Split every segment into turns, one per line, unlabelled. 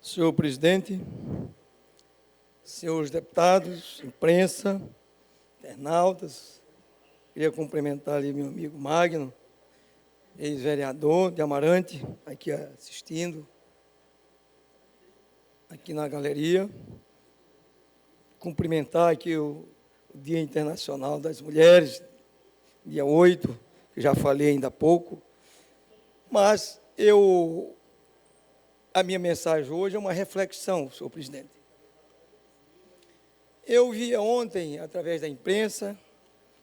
Senhor presidente, senhores deputados, imprensa, internautas, queria cumprimentar ali meu amigo Magno, ex-vereador de Amarante, aqui assistindo, aqui na galeria. Cumprimentar aqui o Dia Internacional das Mulheres, dia 8, que já falei ainda há pouco, mas a minha mensagem hoje é uma reflexão, senhor presidente. Eu vi ontem, através da imprensa,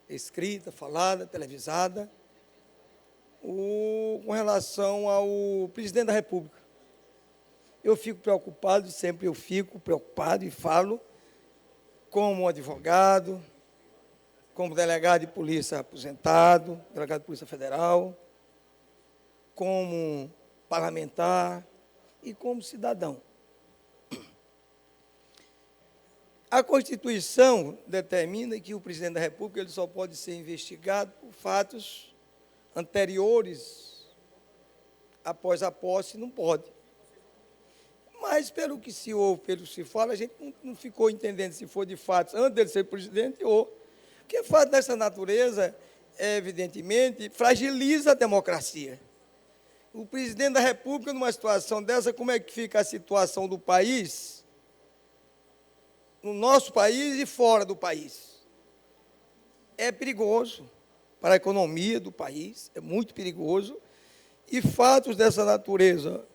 escrita, falada, televisada, com relação ao presidente da República. Eu fico preocupado, sempre eu fico preocupado e falo, como advogado, como delegado de polícia aposentado, delegado de polícia federal, como parlamentar e como cidadão. A Constituição determina que o presidente da República ele só pode ser investigado por fatos anteriores, após a posse, não pode. Mas, pelo que se ouve, pelo que se fala, a gente não ficou entendendo se foi de fato antes dele ser presidente ou... Porque fato dessa natureza, evidentemente, fragiliza a democracia. O presidente da República, numa situação dessa, como é que fica a situação do país, no nosso país e fora do país? É perigoso para a economia do país, é muito perigoso, e fatos dessa natureza,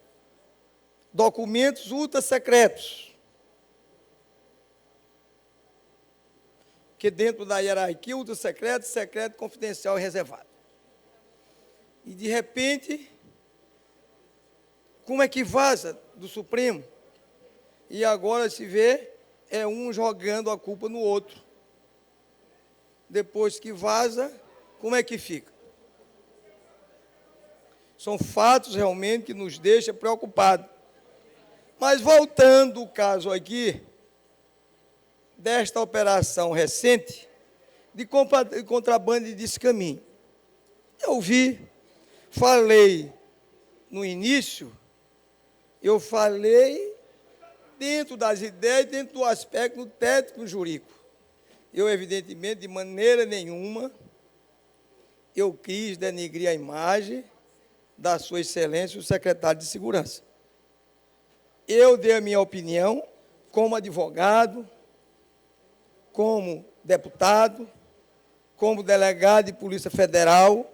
documentos ultra secretos, que dentro da hierarquia ultra secreto, secreto, confidencial e reservado. E, de repente, como é que vaza do Supremo? E agora se vê, um jogando a culpa no outro. Depois que vaza, como é que fica? São fatos realmente que nos deixam preocupados. Mas voltando o caso aqui, desta operação recente, de contrabando de descaminho. Eu falei no início, eu falei dentro das ideias, dentro do aspecto técnico jurídico. Eu, evidentemente, de maneira nenhuma, eu quis denegrir a imagem da sua excelência, o secretário de Segurança. Eu dei a minha opinião como advogado, como deputado, como delegado de Polícia Federal,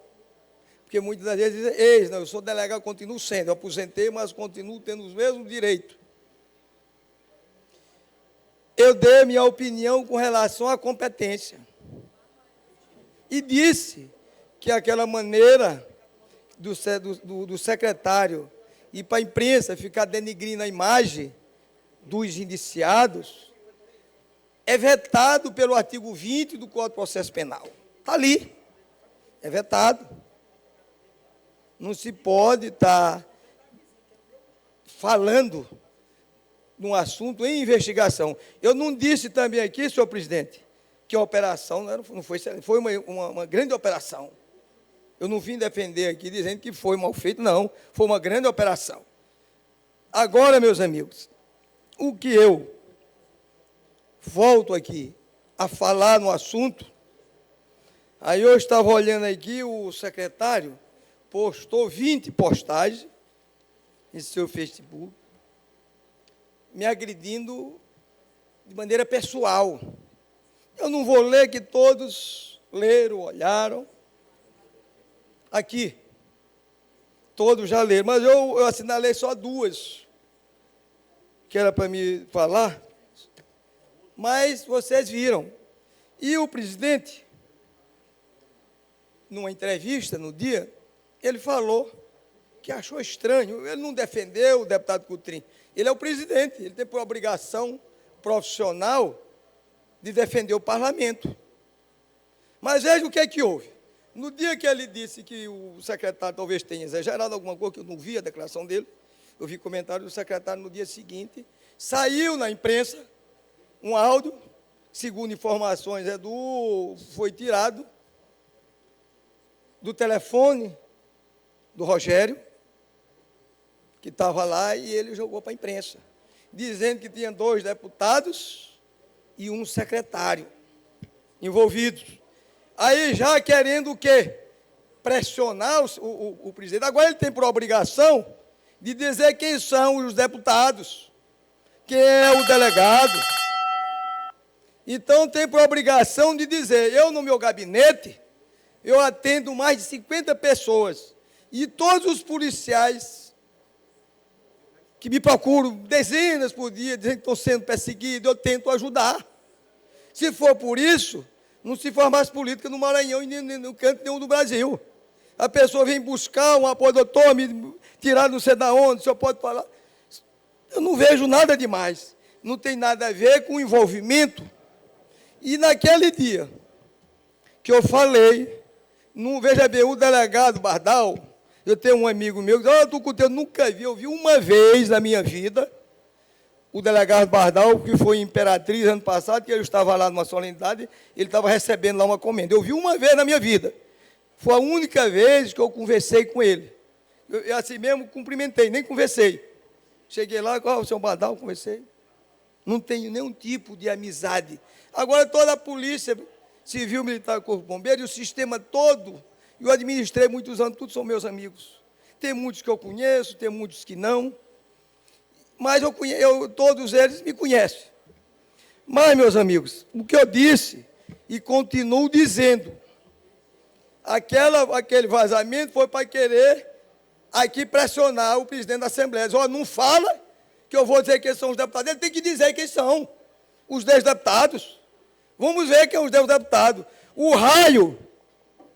porque muitas das vezes dizem, não, eu sou delegado, continuo sendo, eu aposentei, mas continuo tendo os mesmos direitos. Eu dei a minha opinião com relação à competência. E disse que aquela maneira do secretário ir para a imprensa ficar denegrindo a imagem dos indiciados é vetado pelo artigo 20 do Código de Processo Penal. Está ali. É vetado. Não se pode estar falando num assunto em investigação. Eu não disse também aqui, senhor presidente, que a operação não foi uma grande operação. Eu não vim defender aqui dizendo que foi mal feito, não. Foi uma grande operação. Agora, meus amigos, o que eu volto aqui a falar no assunto, aí eu estava olhando aqui, o secretário postou 20 postagens em seu Facebook, me agredindo de maneira pessoal. Eu não vou ler, que todos leram, olharam. Aqui, todos já leram, mas eu assinalei só duas, que era para me falar, mas vocês viram. E o presidente, numa entrevista no dia, ele falou que achou estranho, ele não defendeu o deputado Coutrinho, ele é o presidente, ele tem por obrigação profissional de defender o parlamento. Mas veja o que é que houve. No dia que ele disse que o secretário talvez tenha exagerado alguma coisa, que eu não vi a declaração dele, eu vi comentário do secretário no dia seguinte, saiu na imprensa um áudio, segundo informações, foi tirado do telefone do Rogério, que estava lá, e ele jogou para a imprensa. dizendo que tinha 2 deputados e um secretário envolvidos. Aí já querendo o quê? Pressionar o presidente. Agora ele tem por obrigação de dizer quem são os deputados, quem é o delegado. Então tem por obrigação de dizer, eu no meu gabinete, eu atendo mais de 50 pessoas, e todos os policiais que me procuram dezenas por dia, dizendo que estão sendo perseguidos, eu tento ajudar. Se for por isso, não se faz mais política no Maranhão e nem no canto nenhum do Brasil. A pessoa vem buscar um apoio, doutor, me tirar não sei da onde, o senhor pode falar. Eu não vejo nada demais. Não tem nada a ver com o envolvimento. E naquele dia que eu falei, não, veja bem, o delegado Bardal, eu tenho um amigo meu, eu nunca vi, eu vi uma vez na minha vida, o delegado Bardal, que foi em Imperatriz ano passado, que eu estava lá numa solenidade, ele estava recebendo lá uma comenda. Eu vi uma vez na minha vida. Foi a única vez que eu conversei com ele. Eu assim mesmo cumprimentei, nem conversei. Cheguei lá, o senhor Bardal, conversei. Não tenho nenhum tipo de amizade. Agora toda a polícia civil, militar, corpo de bombeiro, e o sistema todo, eu administrei muitos anos, todos são meus amigos. Tem muitos que eu conheço, tem muitos que não. Mas todos eles me conhecem. Mas, meus amigos, o que eu disse, e continuo dizendo, aquele vazamento foi para querer aqui pressionar o presidente da Assembleia. Diz, não fala que eu vou dizer quem são os deputados. Ele tem que dizer quem são os 10 deputados. Vamos ver quem são os 10 deputados. O raio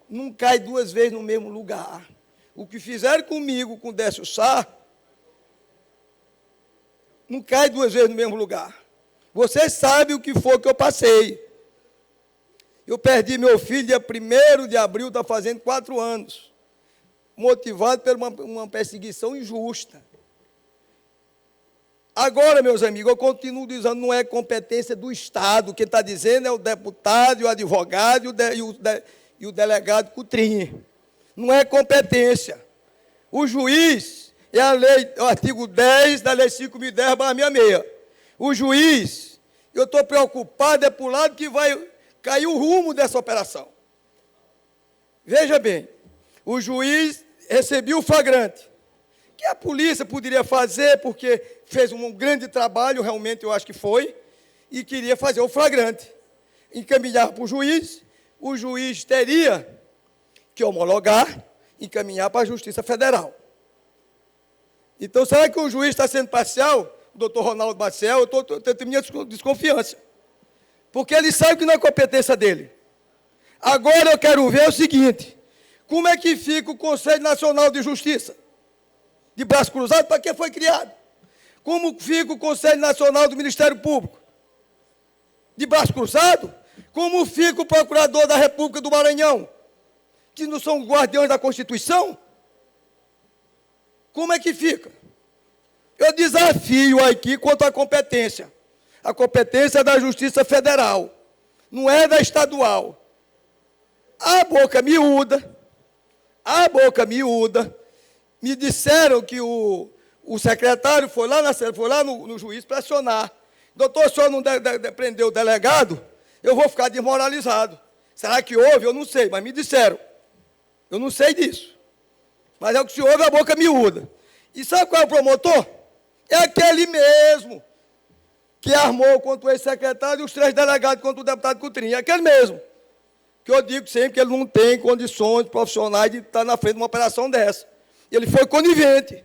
não cai 2 vezes no mesmo lugar. O que fizeram comigo, com o Décio Sá, não cai 2 vezes no mesmo lugar. Vocês sabem o que foi que eu passei. Eu perdi meu filho dia 1º de abril, está fazendo 4 anos, motivado por uma perseguição injusta. Agora, meus amigos, eu continuo dizendo, não é competência do Estado, quem está dizendo é o deputado, e o advogado e o delegado Coutrinho. Não é competência. O juiz é a lei, o artigo 10 da lei 5.010/66. O juiz, eu estou preocupado, é para o lado que vai cair o rumo dessa operação. Veja bem, o juiz recebeu o flagrante, que a polícia poderia fazer, porque fez um grande trabalho, realmente eu acho que foi, e queria fazer o flagrante. Encaminhar para o juiz teria que homologar, encaminhar para a Justiça Federal. Então, será que o juiz está sendo parcial? O doutor Ronaldo Maciel, eu tenho minha desconfiança. Porque ele sabe que não é competência dele. Agora eu quero ver o seguinte, como é que fica o Conselho Nacional de Justiça? De braço cruzado, para que foi criado? Como fica o Conselho Nacional do Ministério Público? De braço cruzado? Como fica o Procurador da República do Maranhão? Que não são guardiões da Constituição? Como é que fica? Eu desafio aqui quanto à competência. A competência é da Justiça Federal, não é da estadual. A boca miúda, me disseram que o secretário foi lá no juiz pressionar. Doutor, o senhor não prendeu o delegado? Eu vou ficar desmoralizado. Será que houve? Eu não sei, mas me disseram. Eu não sei disso. Mas é o que se ouve, a boca miúda. E sabe qual é o promotor? É aquele mesmo que armou contra o ex-secretário e os 3 delegados contra o deputado Coutrinho. É aquele mesmo. Que eu digo sempre que ele não tem condições profissionais de estar na frente de uma operação dessa. Ele foi conivente.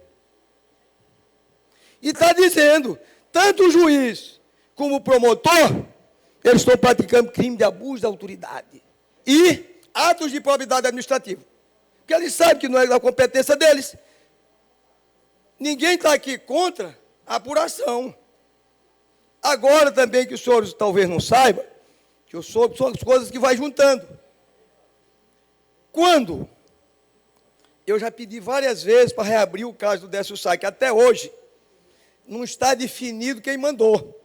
E está dizendo, tanto o juiz como o promotor, eles estão praticando crime de abuso da autoridade. E atos de improbidade administrativa. Porque eles sabem que não é da competência deles. Ninguém está aqui contra a apuração. Agora também, que os senhores talvez não saibam, que eu soube, são as coisas que vai juntando. Quando eu já pedi várias vezes para reabrir o caso do Décio Sá, que até hoje não está definido quem mandou.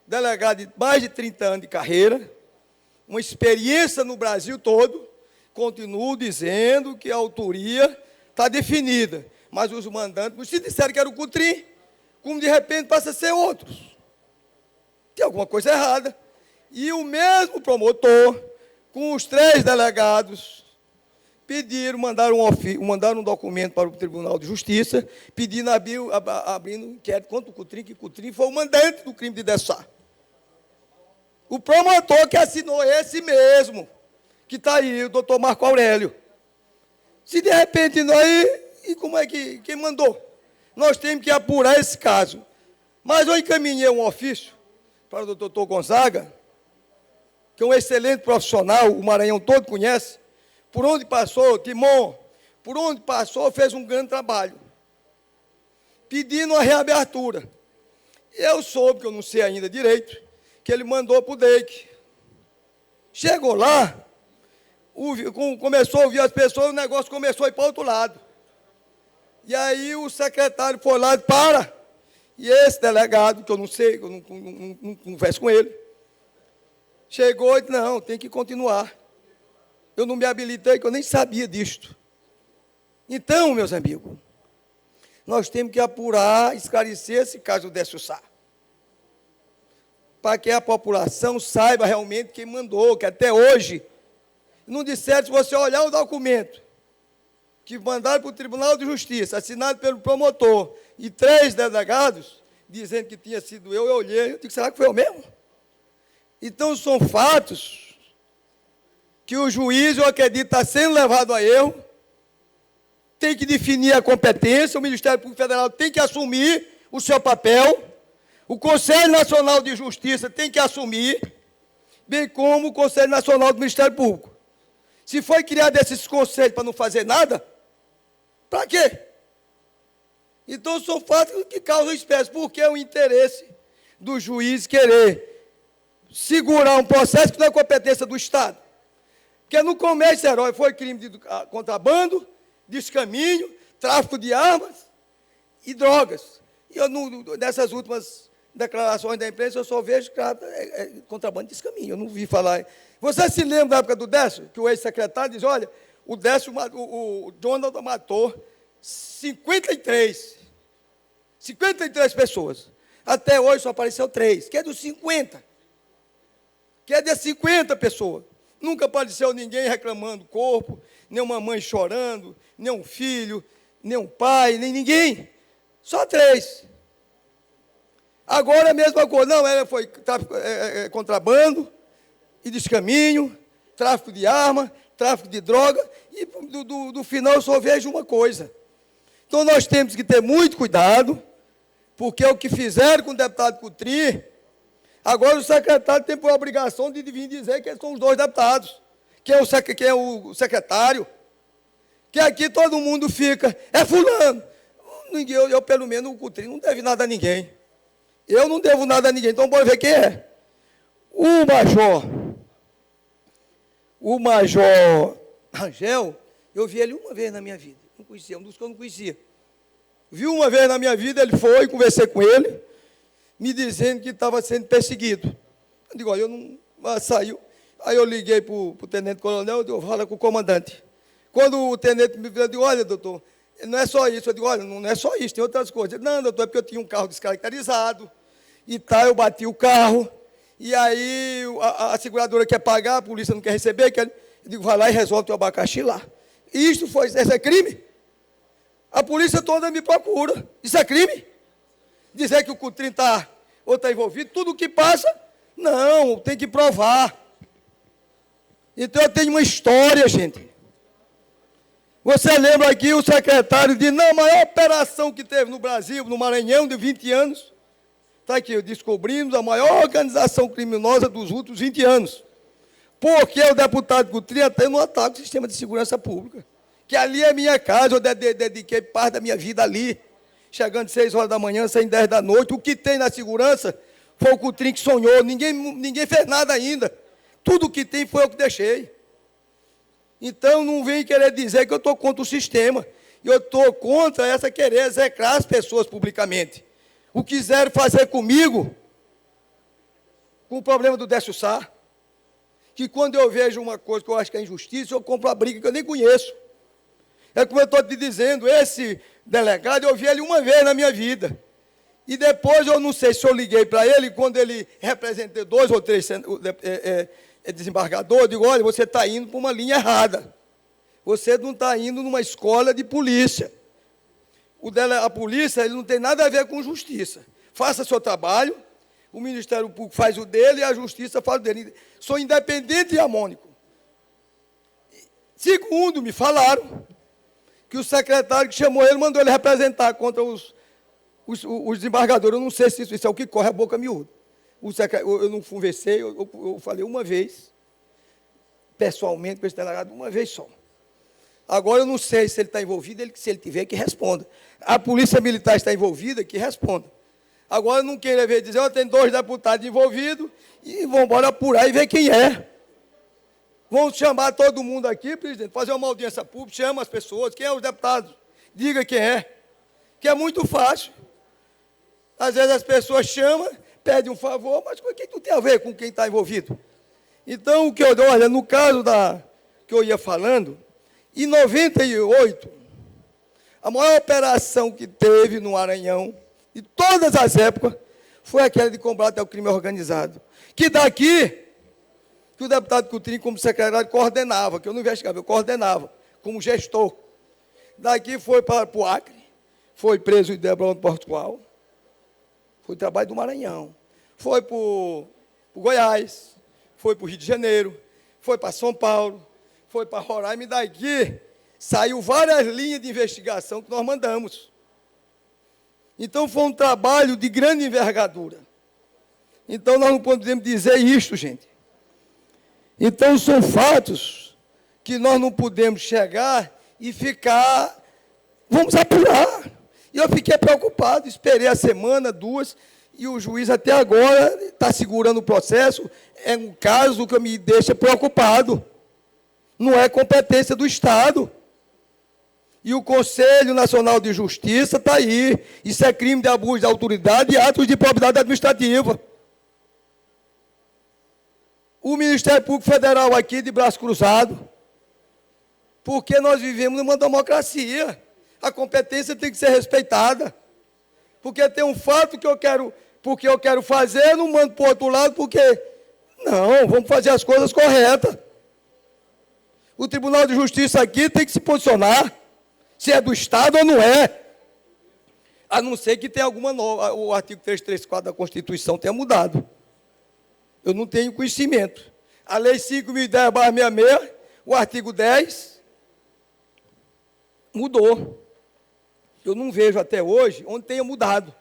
Delegado de mais de 30 anos de carreira, uma experiência no Brasil todo, continuo dizendo que a autoria está definida. Mas os mandantes, se disseram que era o Coutrinho, como de repente passa a ser outros. Tem alguma coisa errada. E o mesmo promotor, com os 3 delegados, mandaram um documento para o Tribunal de Justiça, pedindo abrindo inquérito contra o Cotrim, que o Cotrim foi o mandante do crime de Dessá. O promotor que assinou esse mesmo, que está aí, o doutor Marco Aurélio. Se de repente nós... E como é que... Quem mandou? Nós temos que apurar esse caso. Mas eu encaminhei um ofício para o doutor Gonzaga, que é um excelente profissional, o Maranhão todo conhece, por onde passou, Timon, por onde passou, fez um grande trabalho, pedindo uma reabertura. E eu soube, que eu não sei ainda direito, que ele mandou para o DEIC. Chegou lá, começou a ouvir as pessoas, o negócio começou a ir para o outro lado. E aí o secretário foi lá e esse delegado, que eu não sei, que eu não converso com ele, chegou e disse, não, tem que continuar. Eu não me habilitei, que eu nem sabia disto. Então, meus amigos, nós temos que apurar, esclarecer esse caso do Décio Sá, para que a população saiba realmente quem mandou, que até hoje, não disseram, se você olhar o documento, que mandaram para o Tribunal de Justiça, assinado pelo promotor, e 3 delegados, dizendo que tinha sido eu olhei, eu digo, será que foi eu mesmo? Então, são fatos que o juiz, eu acredito, está sendo levado a erro, tem que definir a competência, o Ministério Público Federal tem que assumir o seu papel, o Conselho Nacional de Justiça tem que assumir, bem como o Conselho Nacional do Ministério Público. Se foi criado esses conselhos para não fazer nada, para quê? Então, são fatos que causam espécie, porque é o interesse do juiz querer segurar um processo que não é competência do Estado. Porque no comércio herói foi crime de contrabando, descaminho, tráfico de armas e drogas. E eu, nessas últimas declarações da imprensa, eu só vejo que contrabando e descaminho. Eu não vi falar. Você se lembra da época do Décio? Que o ex-secretário diz, olha, o Décio, o Jonathan matou 53 pessoas. Até hoje só apareceu 3, que é dos 50. Que é de 50 pessoas. Nunca apareceu ninguém reclamando do corpo, nem uma mãe chorando, nem um filho, nem um pai, nem ninguém. Só 3. Agora é a mesma coisa. Não, ela foi contrabando e descaminho, tráfico de arma, tráfico de droga, e do final eu só vejo uma coisa. Então nós temos que ter muito cuidado, porque o que fizeram com o deputado Cotrim, agora o secretário tem por obrigação de vir dizer que são os 2 deputados, que é o secretário, que aqui todo mundo fica, é fulano. Eu pelo menos, o Cotrim não deve nada a ninguém. Eu não devo nada a ninguém, então bora ver quem é. O Major Rangel, eu vi ele uma vez na minha vida, não conhecia, um dos que eu não conhecia. Vi uma vez na minha vida, ele foi, conversei com ele, me dizendo que estava sendo perseguido. Eu digo, olha, eu não... Saiu. Aí eu liguei para o tenente-coronel, eu digo, fala com o comandante. Quando o tenente me viu, eu digo, olha, doutor, não é só isso. Eu digo, olha, não é só isso, tem outras coisas. Ele, não, doutor, é porque eu tinha um carro descaracterizado, e tal, eu bati o carro, e aí a seguradora quer pagar, a polícia não quer receber, eu digo, vai lá e resolve o teu abacaxi lá. E isso é crime? A polícia toda me procura. Isso é crime? Dizer que o Cotrim está envolvido, tudo o que passa, não, tem que provar. Então eu tenho uma história, gente. Você lembra aqui o secretário de, não, a maior operação que teve no Brasil, no Maranhão, de 20 anos, está aqui, descobrimos a maior organização criminosa dos últimos 20 anos. Porque o deputado Cotrim até não ataca o sistema de segurança pública. Que ali é minha casa, eu dediquei parte da minha vida ali. Chegando 6 horas da manhã, saindo 10 da noite. O que tem na segurança foi o Cotrim que sonhou. Ninguém fez nada ainda. Tudo o que tem foi eu que deixei. Então, não vem querer dizer que eu estou contra o sistema. Eu estou contra essa querer execrar as pessoas publicamente. O que quiseram fazer comigo, com o problema do Décio Sá, que quando eu vejo uma coisa que eu acho que é injustiça, eu compro a briga que eu nem conheço. É como eu estou te dizendo, esse delegado, eu vi ele uma vez na minha vida. E depois, eu não sei se eu liguei para ele, quando ele representou 2 ou 3 desembargadores, eu digo, olha, você está indo para uma linha errada. Você não está indo numa escola de polícia. A polícia ele não tem nada a ver com justiça. Faça seu trabalho, o Ministério Público faz o dele e a Justiça faz o dele. Sou independente e harmônico. Segundo, me falaram que o secretário que chamou ele mandou ele representar contra os desembargadores. Eu não sei se isso é o que corre a boca miúda. Eu não conversei, eu falei uma vez, pessoalmente, com esse delegado, uma vez só. Agora, eu não sei se ele está envolvido, se ele tiver, que responda. A Polícia Militar está envolvida, que responda. Agora, eu não queria ver dizer, tem 2 deputados envolvidos, e vão embora apurar e ver quem é. Vão chamar todo mundo aqui, presidente, fazer uma audiência pública, chama as pessoas, quem é os deputados, diga quem é, que é muito fácil. Às vezes as pessoas chamam, pedem um favor, mas o que tem a ver com quem está envolvido? Então, o que eu dou, olha, no caso que eu ia falando, em 98, a maior operação que teve no Maranhão, de todas as épocas, foi aquela de combate ao crime organizado. Que daqui, que o deputado Coutrinho, como secretário, coordenava, que eu não investigava, eu coordenava, como gestor. Daqui foi para o Acre, foi preso em Debrão do Portugal, foi trabalho do Maranhão, foi para o Goiás, foi para o Rio de Janeiro, foi para São Paulo, foi para Roraima, e daqui saiu várias linhas de investigação que nós mandamos. Então, foi um trabalho de grande envergadura. Então, nós não podemos dizer isto, gente. Então, são fatos que nós não podemos chegar e ficar, vamos apurar. E eu fiquei preocupado, esperei a semana, 2, e o juiz até agora está segurando o processo. É um caso que me deixa preocupado. Não é competência do Estado. E o Conselho Nacional de Justiça está aí. Isso é crime de abuso de autoridade e atos de improbidade administrativa. O Ministério Público Federal aqui de braço cruzado. Porque nós vivemos numa democracia. A competência tem que ser respeitada. Porque tem um fato que eu quero fazer, eu não mando para o outro lado, porque não, vamos fazer as coisas corretas. O Tribunal de Justiça aqui tem que se posicionar, se é do Estado ou não é. A não ser que tenha alguma nova, o artigo 334 da Constituição tenha mudado. Eu não tenho conhecimento. A Lei 5.010/66, o artigo 10, mudou. Eu não vejo até hoje onde tenha mudado.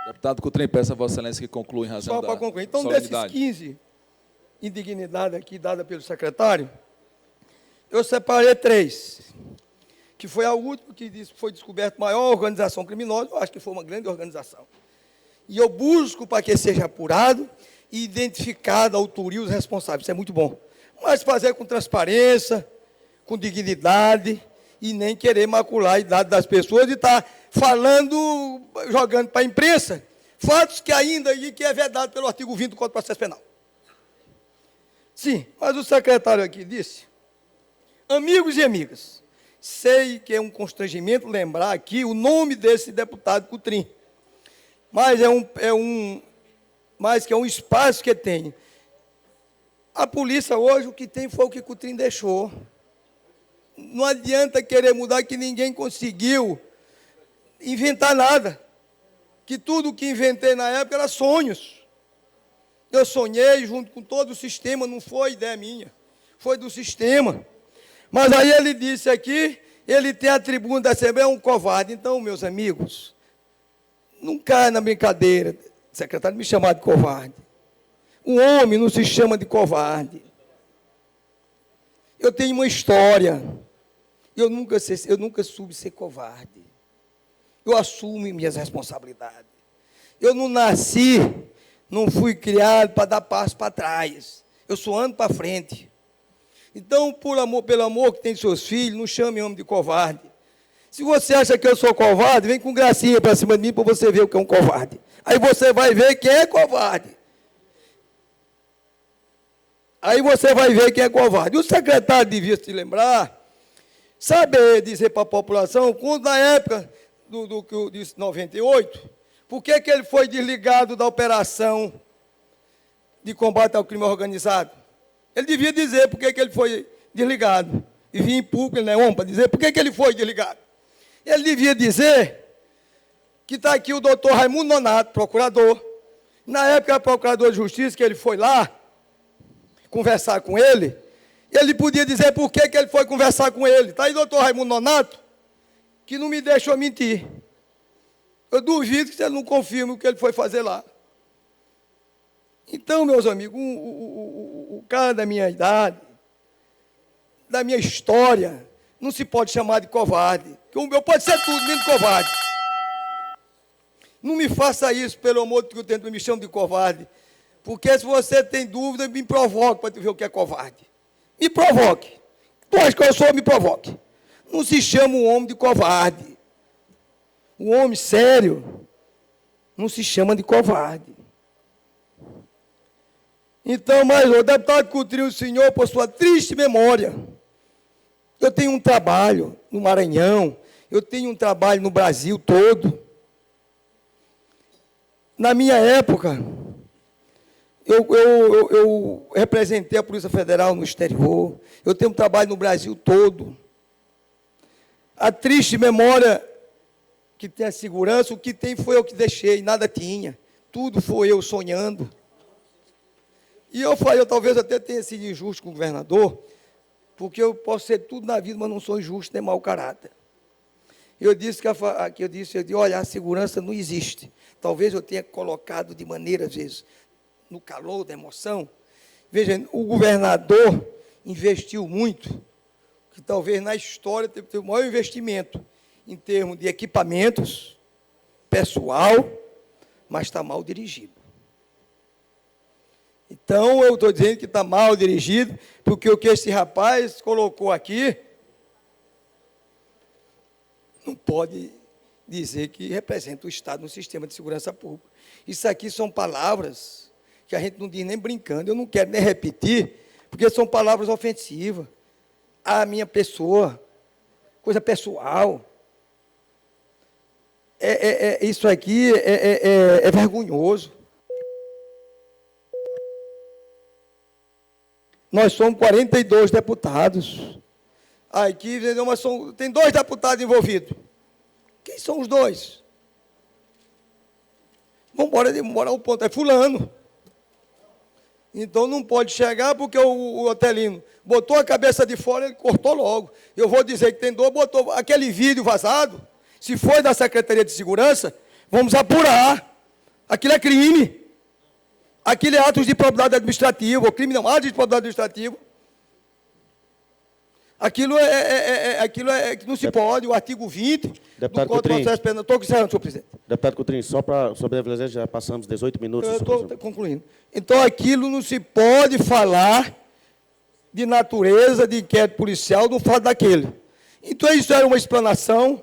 Deputado Coutrinho, peço a Vossa Excelência que conclua em razão
Só
da
para concluir. Então,
solenidade.
desses 15 indignidades aqui dadas pelo secretário, eu separei 3, que foi a última que foi descoberta maior organização criminosa, eu acho que foi uma grande organização. E eu busco para que seja apurado e identificado a autoria e os responsáveis, isso é muito bom. Mas fazer com transparência, com dignidade, e nem querer macular a idade das pessoas e estar falando, jogando para a imprensa, fatos que ainda que é vedado pelo artigo 20 do Código de Processo Penal. Sim, mas o secretário aqui disse, amigos e amigas, sei que é um constrangimento lembrar aqui o nome desse deputado Coutrinho, mas é um espaço que tem. A polícia hoje, o que tem foi o que Coutrinho deixou. Não adianta querer mudar, que ninguém conseguiu inventar nada. Que tudo que inventei na época era sonhos. Eu sonhei junto com todo o sistema, não foi ideia minha, foi do sistema. Mas aí ele disse aqui, ele tem a tribuna da Assembleia, é um covarde. Então, meus amigos, não caia na brincadeira, secretário, me chamar de covarde. Um homem não se chama de covarde. Eu tenho uma história. Eu nunca soube ser covarde. Eu assumo minhas responsabilidades. Eu não nasci, não fui criado para dar passo para trás. Eu só ando para frente. Então, pelo amor que tem de seus filhos, não chame homem de covarde. Se você acha que eu sou covarde, vem com gracinha para cima de mim para você ver o que é um covarde. Aí você vai ver quem é covarde. Aí você vai ver quem é covarde. O secretário devia se lembrar, saber dizer para a população, quando na época de 98, por que ele foi desligado da operação de combate ao crime organizado? Ele devia dizer por que ele foi desligado. E vir em público, ele não é homem para dizer por que ele foi desligado. Ele devia dizer que está aqui o doutor Raimundo Nonato, procurador. Na época, era procurador de justiça, que ele foi lá conversar com ele, ele podia dizer por que ele foi conversar com ele. Está aí o doutor Raimundo Nonato, que não me deixou mentir. Eu duvido que ele não confirme o que ele foi fazer lá. Então, meus amigos, o cara da minha idade, da minha história, não se pode chamar de covarde. Que o meu pode ser tudo, menos covarde. Não me faça isso, pelo amor de Deus, não me chame de covarde. Porque se você tem dúvida, me provoque para ver o que é covarde. Me provoque. Tu acha que eu sou, me provoque. Não se chama um homem de covarde. Um homem sério não se chama de covarde. Então, mas o deputado Coutrinho, o senhor, por sua triste memória, eu tenho um trabalho no Maranhão, eu tenho um trabalho no Brasil todo. Na minha época, eu representei a Polícia Federal no exterior, eu tenho um trabalho no Brasil todo. A triste memória que tem a segurança, o que tem foi eu que deixei, nada tinha. Tudo foi eu sonhando. E eu falei, eu talvez até tenha sido injusto com o governador, porque eu posso ser tudo na vida, mas não sou injusto nem mau caráter. Eu disse, olha, a segurança não existe. Talvez eu tenha colocado de maneira, às vezes, no calor da emoção. Veja, o governador investiu muito, que talvez na história teve o maior investimento em termos de equipamentos, pessoal, mas está mal dirigido. Então, eu estou dizendo que está mal dirigido, porque o que esse rapaz colocou aqui, não pode dizer que representa o Estado no sistema de segurança pública. Isso aqui são palavras que a gente não diz nem brincando, eu não quero nem repetir, porque são palavras ofensivas à minha pessoa, coisa pessoal. Isso aqui é vergonhoso. Nós somos 42 deputados. Aqui, mas tem 2 deputados envolvidos. Quem são os 2? Vamos embora ao ponto. É fulano. Então, não pode chegar porque o Otelino botou a cabeça de fora, ele cortou logo. Eu vou dizer que tem 2, botou aquele vídeo vazado. Se foi da Secretaria de Segurança, vamos apurar. Aquilo é crime. Aquilo é atos de improbidade administrativa, ou crime não, atos de improbidade administrativa. Aquilo é que não se pode, o artigo 20
Deputado
do Código de Processo Penal. Estou encerrando, senhor presidente.
Deputado Coutrinho, só para sobreviver, já passamos 18 minutos.
Eu estou concluindo. Então, aquilo não se pode falar de natureza de inquérito policial, não fala daquele. Então, isso era uma explanação.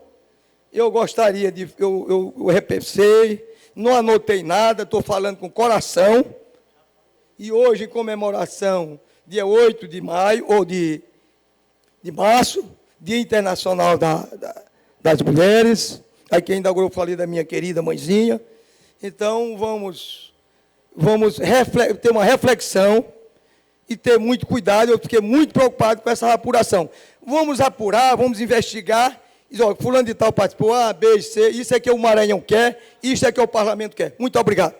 Eu gostaria de... Eu repensei, não anotei nada, estou falando com o coração. E hoje, em comemoração, dia 8 de maio, ou de março, Dia Internacional das Mulheres, aqui ainda agora eu falei da minha querida mãezinha. Então, vamos ter uma reflexão e ter muito cuidado. Eu fiquei muito preocupado com essa apuração. Vamos apurar, vamos investigar. Diz, olha, fulano de tal participou, A, B, C, isso é que o Maranhão quer, isso é que o Parlamento quer. Muito obrigado.